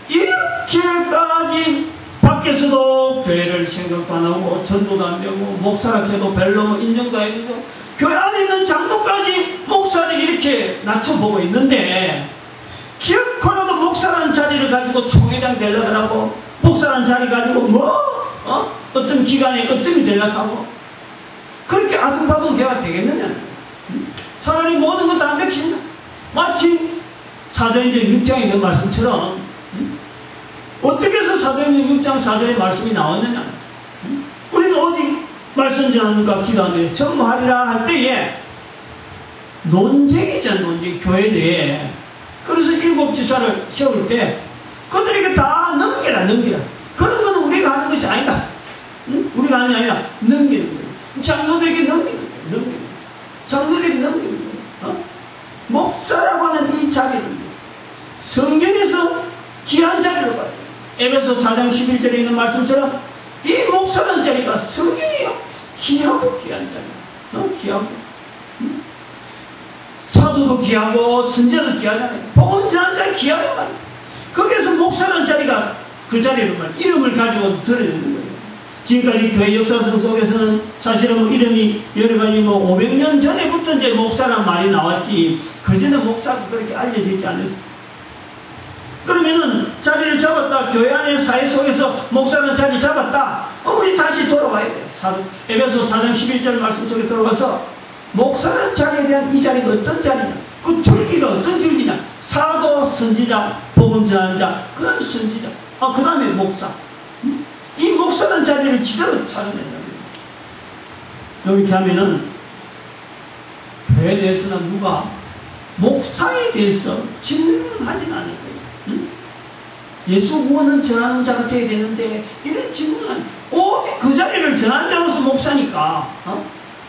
이렇게까지 밖에서도 교회를 생각도 안 하고 전도도 안 되고 목사라 해도 별로 인정도 안 해도 교회 안에 있는 장로까지 목사를 이렇게 낮춰보고 있는데, 기어코라도 목사라는 자리를 가지고 총회장 되려고 하고, 목사라는 자리 가지고 어떤 기관에 어떻게 되려고 하고, 그렇게 아둥바둥 교회가 되겠느냐. 차라리 모든 것 다 맥힌다. 마치 사도행전 6장에 있는 말씀처럼, 어떻게 해서 사도행전 6장 4절의 말씀이 나왔느냐. 우리는 오직 말씀 전하는가 기도하는 전무하리라 할 때에 논쟁이잖아. 논쟁. 교회 내에. 그래서 7 지사를 세울 때 그들에게 다 넘기라. 그런 거는 우리가 하는 것이 아니다. 우리가 하는 게 아니라 넘기는 거예요. 장로들에게 넘기는 거예요. 장로들에게 넘기는 거예요. 목사라고 하는 이 자리를 성경에서 귀한 자리로 봐요. 에베소 4장 11절에 있는 말씀처럼 이 목사라는 자리가 성경이에요. 귀하고 귀한 자리. 귀하고. 사도도 귀하고 선지자도 귀하잖아요. 복음 전하는 자리 귀하단 말이에요. 거기에서 목사라는 자리가 그 자리로 말 이름을 가지고 드러내는 거예요. 지금까지 교회 역사성 속에서는 사실은 이름이 여러 가지 500년 전에부터 이제 목사란 말이 나왔지, 그전에 목사가 그렇게 알려져 있지 않았어요. 그러면은 자리를 잡았다. 교회 안에 사회 속에서 목사는 자리를 잡았다. 우리 다시 돌아와야 돼요. 에베소 4장 11절 말씀 속에 들어가서 목사라는 자리에 대한 이 자리가 어떤 자리냐, 그 줄기가 어떤 줄기냐. 사도, 선지자, 복음 전하는 자, 그 다음에 선지자, 그 다음에 목사. 이 목사라는 자리를 지대로 찾아낸다는 거예요. 이렇게 하면은 교회에 대해서는 누가 목사에 대해서 질문하지는 않을 거예요. 예수 구원을 전하는 자가 되어야 되는데 이런 질문은 오직 그 자리를 전하는 자로서 목사니까,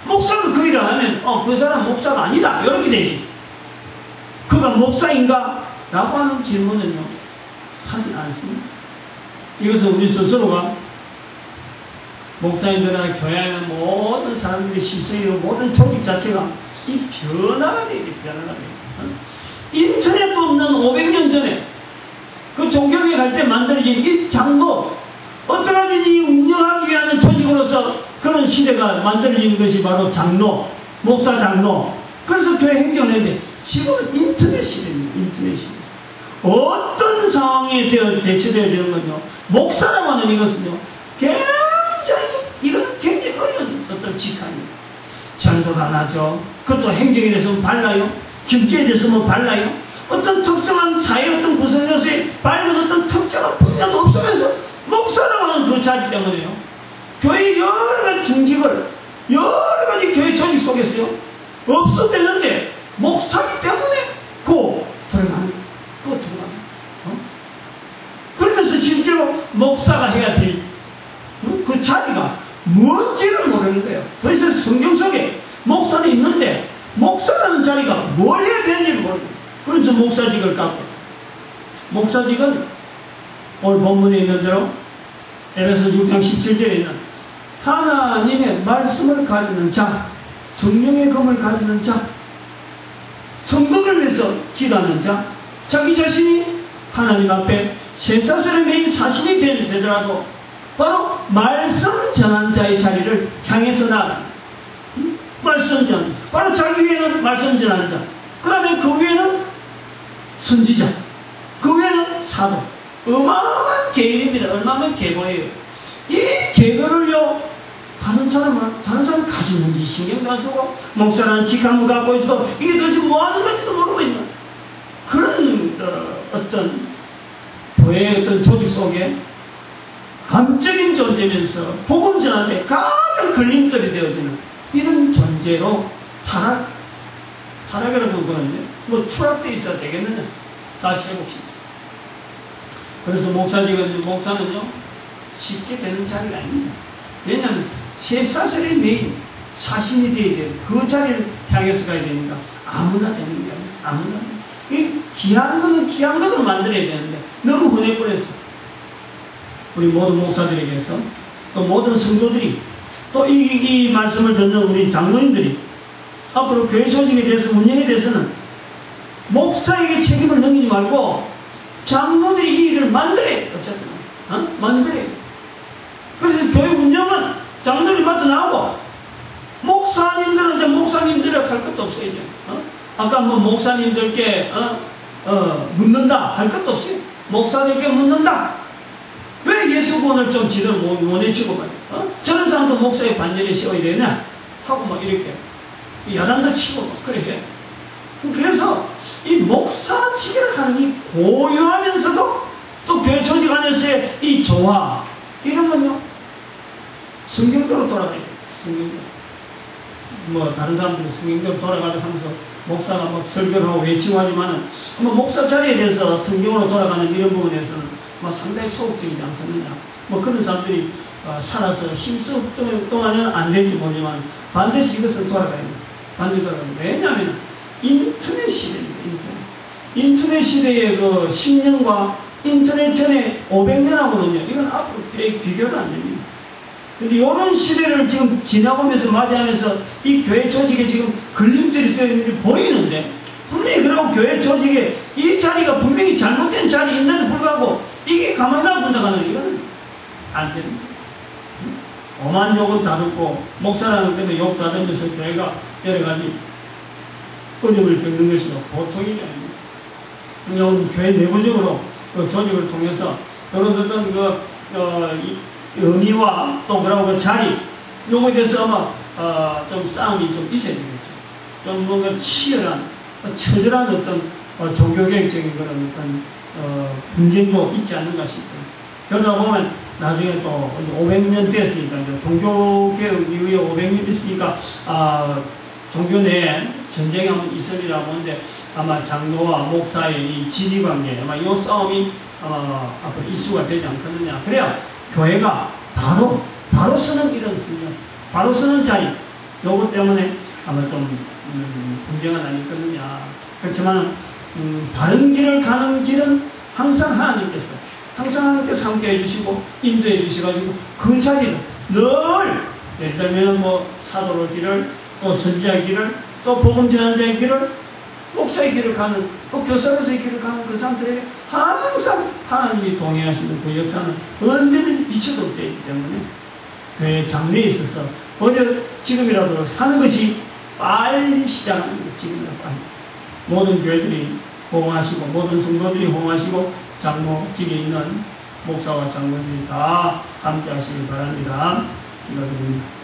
목사가 그 일을 하면 그 사람 목사가 아니다 이렇게 되지. 그가 목사인가? 라고 하는 질문은요 하진 않습니다. 이것은 우리 스스로가 목사님들이나 교회 안에 모든 사람들의 시선이고 모든 조직 자체가 이 변화가 돼야 돼. 변화가 돼요. 인터넷도 없는 500년 전에 그 종교에 갈 때 만들어진 이 장로, 어떠하든지 운영하기 위한 조직으로서 그런 시대가 만들어진 것이 바로 장로, 목사 장로. 그래서 교회 행정을 해야 돼. 지금은 인터넷 시대입니다. 인터넷 시대. 어떤 상황에 대처되어지는 건요, 목사라고 하는 이것은요 굉장히, 이거는 굉장히 어려운 어떤 직함입니다. 장도가 안 하죠. 그것도 행정에 대해서는 발라요. 경제에 대해서는 발라요. 어떤 특성한 사회 어떤 구성 요소에 밝은 어떤 특정한 분야도 없으면서 목사라고 하는 그 자질 때문에요, 교회 여러 가지 중직을 여러 가지 교회 조직 속에서요 없어되는데 목사기 때문에 들어가는 그러면서 실제로 목사가 해야 될 그 자리가 뭔지를 모르는 거예요. 그래서 성경 속에 목사는 있는데 목사라는 자리가 뭘 해야 되는지를 모르는 거예요. 그래서 목사직을 갖고, 목사직은 오늘 본문에 있는 대로 에베소 6장 17절에 있는 하나님의 말씀을 가지는 자, 성령의 검을 가지는 자, 성도를 위해서 기도하는 자, 자기 자신이 하나님 앞에 쇠사슬에 매인 사신이 되더라도 바로 말씀 전한 자의 자리를 향해서 나아가는, 말씀 전, 바로 자기 위에는 말씀 전하는 자, 그 다음에 그 위에는 선지자, 그 위에는 사도. 어마어마한 계율입니다. 어마어마한 계보예요. 이 개별을요, 다른 사람 가지는지 신경도 안 쓰고, 목사는 직함을 갖고 있어도 이게 도대체 뭐 하는 건지도 모르고 있는 그런 어떤 교회의 어떤 조직 속에 암적인 존재면서 복음 전환에 가장 걸림돌이 되어지는 이런 존재로 타락이라는 거는요, 뭐 추락되어 있어야 되겠느냐. 다시 해봅시다. 그래서 목사는요, 쉽게 되는 자리가 아닙니다. 왜냐하면 쇠사슬의 메인, 사신이 되어야 돼요. 그 자리를 향해서 가야 되니까 아무나 되는 게 아니에요. 아무나. 이 귀한 거는 만들어야 되는데 너무 흔해버렸어. 우리 모든 목사들에게서, 또 모든 성도들이, 또 이 말씀을 듣는 우리 장로님들이 앞으로 교회 조직에 대해서, 운영에 대해서는 목사에게 책임을 넘기지 말고 장로들이 이 일을 만들어야 돼. 어쨌든 만들어야 돼. 그래서 교회 운영은 장로들이 맡아 나오고, 목사님들은 이제 목사님들이라 할 것도 없어요. 이제. 아까 뭐 목사님들께 묻는다 할 것도 없어요. 목사들에게 묻는다. 왜 예수 구원을 좀 지들 못 해치고 말이야. 저런 사람도 목사의 반열에 씌워야 되나 하고 막 이렇게 야단도 치고 막 그래. 그래서 이 목사직이라 하는 이 고유하면서도 또 교회 조직 안에서의 이 조화, 이런 건요, 성경대로 돌아가야 돼요. 성경대로. 뭐 다른 사람들이 성경대로 돌아가려고 하면서 목사가 막 설교를 하고 외치고 하지만은, 뭐 목사 자리에 대해서 성경으로 돌아가는 이런 부분에서는 뭐 상당히 소극적이지 않겠느냐. 뭐 그런 사람들이 살아서 힘써 동안은 안 될지 모르지만 반드시 이것은 돌아가야 돼요. 반드시 돌아가야 돼요. 왜냐하면 인터넷 시대입니다. 인터넷 시대의 그 10년과 인터넷 전에 500년하고는요, 이건 앞으로 비교가 안 됩니다. 근데 이런 시대를 지금 지나가면서 맞이하면서 이 교회 조직에 지금 걸림돌이 되어 있는 게 보이는데, 분명히 그러고 교회 조직에 이 자리가 분명히 잘못된 자리인데도 불구하고 이게 가만히 놔둔다고 하는, 이거는 안 됩니다. 오만 욕은 다 듣고, 목사라는 때문에 욕 다 듣면서 교회가 여러 가지 어려움을 겪는 것이 보통이 아닙니다. 오늘 교회 내부적으로 그 조직을 통해서 그런 어떤 의미와 또 그러고 자리, 요거에 대해서 아마 좀 싸움이 좀 있어야 되겠죠. 좀 뭔가 치열한, 처절한 어떤 종교개혁적인 그런 어떤 분쟁도 있지 않는가 싶어요. 그러다 보면 나중에 또 500년 됐으니까, 이제 종교개혁 이후에 500년 있으니까 종교 내에 전쟁이 한번 있으리라 보는데, 아마 장로와 목사의 이 지리관계, 아마 이 싸움이 앞으로 이슈가 되지 않겠느냐. 그래야 교회가 바로 서는 이런 훈련, 바로 서는 자리, 요것 때문에 아마 좀 분쟁은 아니겠느냐. 그렇지만 바른 길을 가는 길은 항상 하나님께서 함께 해주시고 인도해 주셔가지고 그 자리를 늘, 예를 들면 뭐 사도의 길을, 또 선지자의 길을, 또 복음 전환자의 길을, 목사의 길을 가는, 또 교사로서의 길을 가는 그 사람들에게 항상 하나님이 동행하시는 그 역사는 언제든 비춰도 되기 때문에 교회 장래에 있어서 지금이라도 하는 것이 빨리 시작하는 것, 지금이라도 빨리. 모든 교회들이 호응하시고, 모든 성도들이 호응하시고, 장로직에 있는 목사와 장로들이 다 함께 하시길 바랍니다. 기도드립니다.